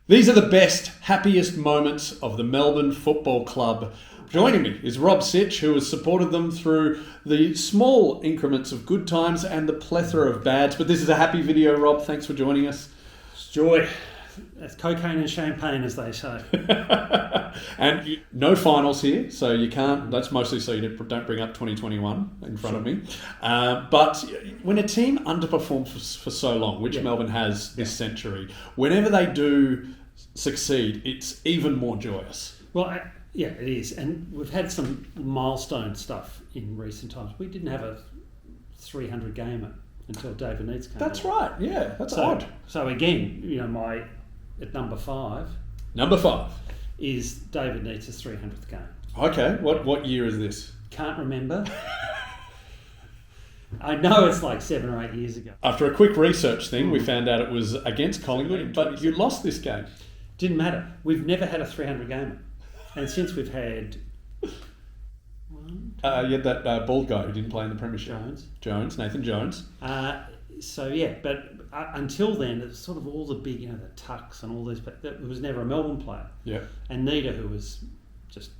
These are the best, happiest moments of the Melbourne Football Club. Joining me is Rob Sitch, who has supported them through the small increments of good times and the plethora of bads. But this is a happy video, Rob. Thanks for joining us. It's joy. That's cocaine and champagne, as they say. And no finals here, so you can't. That's mostly so you don't bring up 2021 in front of me. But when a team underperforms for so long, which Melbourne has this century, whenever they do succeed, it's even more joyous. Well, yeah, it is. And we've had some milestone stuff in recent times. We didn't have a 300 gamer until David Neitz came. That's right. Yeah, that's odd. So again, at number 5. Number 5 is David Neitz' 300th game. Okay, what year is this? Can't remember. I know it's like 7 or 8 years ago. After a quick research thing, we found out it was against Collingwood, but you lost this game. Didn't matter. We've never had a 300 gamer. And since we've had you had that bald guy who didn't play in the Premiership. Nathan Jones. But until then, it was sort of all the big, the Tucks and all these, but there was never a Melbourne player. Yeah. And Nita, who was just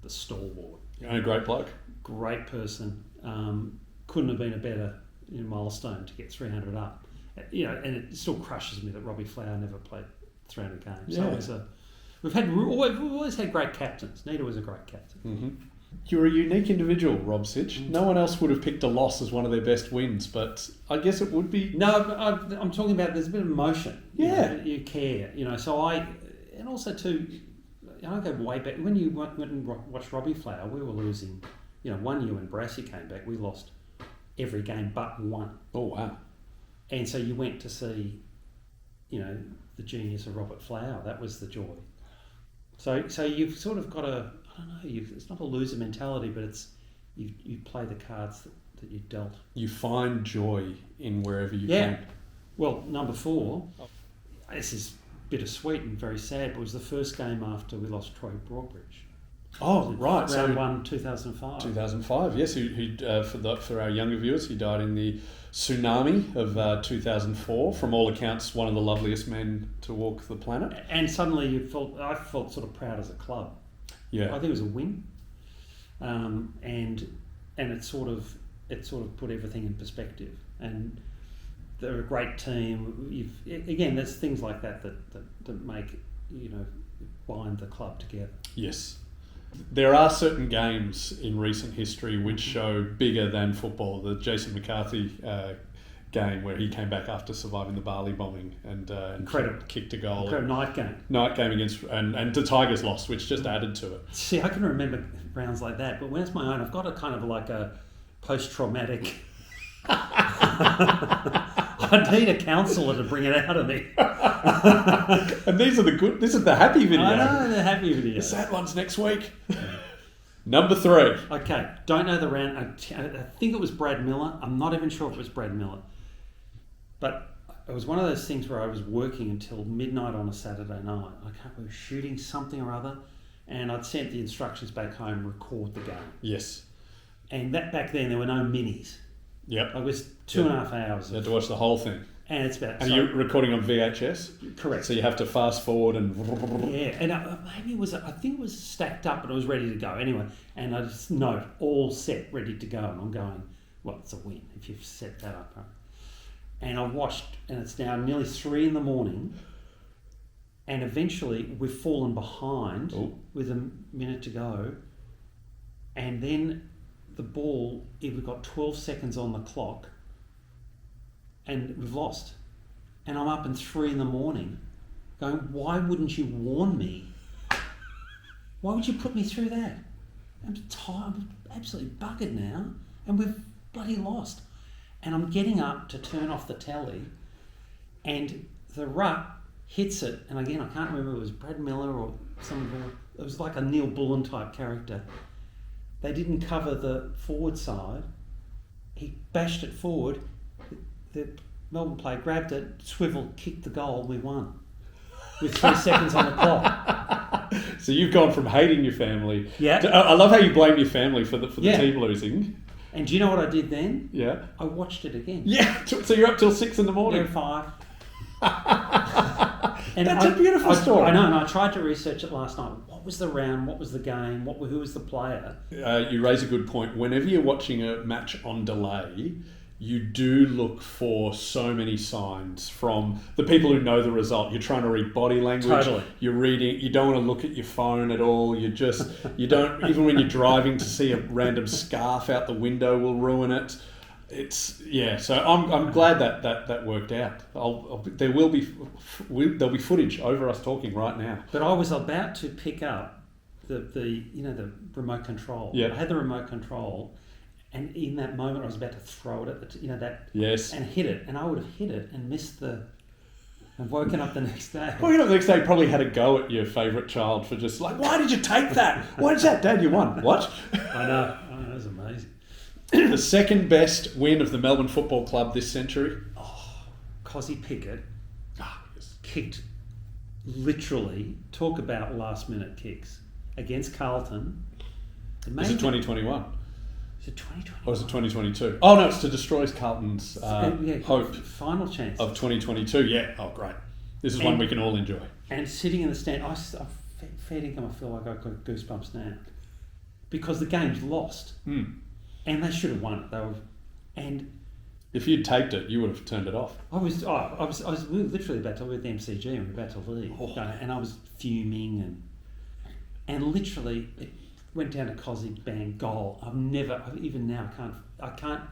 the stalwart. A great bloke. Great person. Couldn't have been a better milestone to get 300 up. And it still crushes me that Robbie Flower never played 300 games. Yeah. So we've always had great captains. Nita was a great captain. Mm-hmm. You're a unique individual, Rob Sitch. No one else would have picked a loss as one of their best wins, but I guess it would be... No, I'm talking about there's a bit of emotion. Yeah. You care, so and also too, I go way back. When you went and watched Robbie Flower, we were losing, 1 year when Brassy came back, we lost every game but one. Oh, wow. And so you went to see, the genius of Robert Flower. That was the joy. So you've sort of got a... I don't know. It's not a loser mentality, but it's you play the cards that you're dealt. You find joy in wherever you can. Well, number 4. This is bittersweet and very sad. But it was the first game after we lost Troy Broadbridge. Oh, right. Round 1, 2005. 2005. Yes. For our younger viewers, he died in the tsunami of 2004. From all accounts, one of the loveliest men to walk the planet. And suddenly I felt sort of proud as a club. Yeah, I think it was a win, and it sort of put everything in perspective. And they're a great team. There's things like that make bind the club together. Yes, there are certain games in recent history which show bigger than football. The Jason McCarthy game where he came back after surviving the Bali bombing and kicked a goal. Incredible Night game against and the Tigers lost, which just added to it. See, I can remember rounds like that, but when it's my own, I've got a kind of like a post-traumatic. I need a counsellor to bring it out of me. And these are the good. This is the happy video. I know the happy video. The sad one's next week. Number 3. Okay, don't know the round. I think it was Brad Miller. I'm not even sure if it was Brad Miller. But it was one of those things where I was working until midnight on a Saturday night. We were shooting something or other, and I'd sent the instructions back home, record the game. Yes. And that back then, there were no minis. Yep. It was 2.5 hours. You had to watch the whole thing. And it's about... And you're recording on VHS? Correct. So you have to fast forward and... Yeah, and I think it was stacked up, but it was ready to go. Anyway, and I just note, all set, ready to go. And I'm going, well, it's a win if you've set that up. Right? And I watched, and it's now nearly 3 a.m, and eventually we've fallen behind with a minute to go, and then the ball, we've got 12 seconds on the clock, and we've lost. And I'm up in 3 a.m, going, why wouldn't you warn me? Why would you put me through that? I'm tired, I'm absolutely buggered now, and we've bloody lost. And I'm getting up to turn off the telly, and the ruck hits it. And again, I can't remember if it was Brad Miller or someone. It was like a Neil Bullen type character. They didn't cover the forward side. He bashed it forward. The Melbourne player grabbed it, swiveled, kicked the goal. We won with 3 seconds on the clock. So you've gone from hating your family. Yeah. I love how you blame your family for the team losing. And do you know what I did then? Yeah. I watched it again. Yeah. So you're up till 6 a.m. Yeah, 5. And That's a beautiful story. I know, and I tried to research it last night. What was the round? What was the game? Who was the player? You raise a good point. Whenever you're watching a match on delay, you do look for so many signs from the people who know the result. You're trying to read body language. Totally. You're reading. You don't want to look at your phone at all. You don't, even when you're driving, to see a random scarf out the window will ruin it. So I'm glad that worked out. There'll be footage over us talking right now. But I was about to pick up the remote control. Yeah. I had the remote control, and in that moment I was about to throw it at that. Yes. And hit it, and I would have hit it and missed and woken up the next day. Woken up the next day, probably had a go at your favourite child for just like, why did you take that? Why did that, Dad? You won. What? I know. It was amazing. The second best win of the Melbourne Football Club this century. Cosy Pickett Yes. kicked, literally, talk about last minute kicks against Carlton. Is it 2021? Is it 2021? Or is it 2022? Oh no, it's to destroy Carlton's hope final chance of 2022. Yeah. Oh, great. This is one we can all enjoy. And sitting in the stand, fair income, I feel like I've got goosebumps now because the game's lost, and they should have won it. And if you'd taped it, you would have turned it off. we were literally about to leave the MCG and we were about to leave, and I was fuming and literally it went down to Cosy, bang, goal. Even now I can't.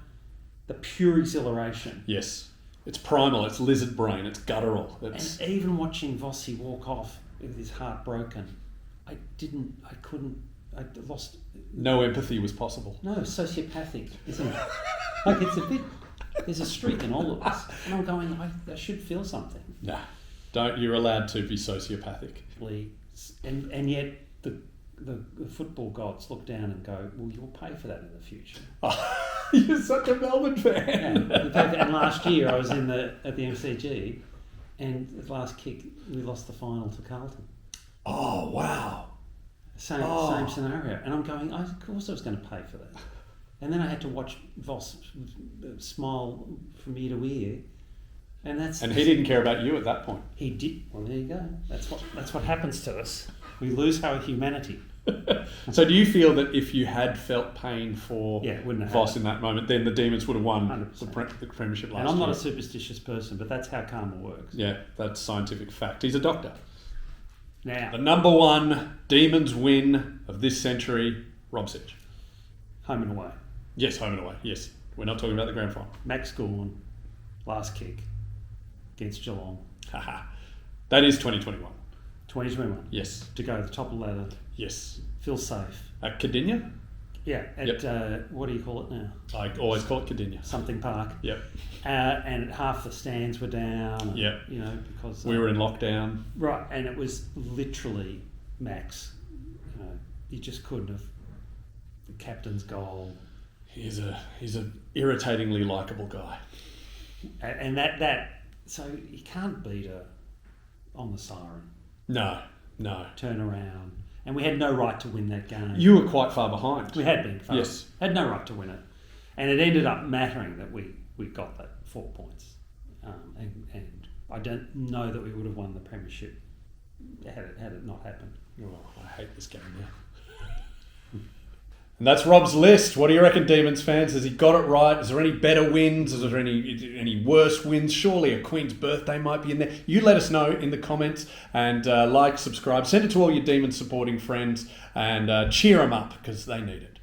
The pure exhilaration. Yes, it's primal. It's lizard brain. It's guttural. And even watching Vossi walk off with his heart broken, I lost. No empathy was possible. No, sociopathic, isn't it? Like it's a bit. There's a streak in all of us, and I'm going. I should feel something. Nah, don't. You're allowed to be sociopathic. And yet the football gods look down and go, well, you'll pay for that in the future. You're such a Melbourne fan. And last year I was at the MCG, and the last kick we lost the final to Carlton. Oh wow! Same scenario, and I'm going. Of course I was going to pay for that, and then I had to watch Voss smile from ear to ear, and he didn't care about you at that point. He did. Well, there you go. That's what happens to us. We lose our humanity. So do you feel that if you had felt pain for Voss in that moment, then the Demons would have won the premiership last year? And I'm not a superstitious person, but that's how karma works. Yeah, that's scientific fact. He's a doctor. Now, the number one Demons win of this century, Rob Sitch. Home and away. Yes, home and away. Yes. We're not talking about the grand final. Max Gawn, last kick against Geelong. That is 2021. 2021. Yes. To go to the top of the ladder. Yes. Feel safe. At Cardinia? Yeah. What do you call it now? I always call it Cardinia. Something Park. Yep. And half the stands were down. Yep. Because we were in lockdown. Right, and it was literally Max. You just couldn't have. The captain's goal. He's a irritatingly likeable guy. And so you can't beat her on the siren. No. Turn around. And we had no right to win that game. You were quite far behind. We had been far. Yes. Had no right to win it. And it ended up mattering that we got that 4 points. And I don't know that we would have won the premiership had it not happened. Oh, I hate this game now. And that's Rob's list. What do you reckon, Demons fans? Has he got it right? Is there any better wins? Is there any worse wins? Surely a Queen's birthday might be in there. You let us know in the comments and subscribe. Send it to all your Demons supporting friends and cheer them up because they need it.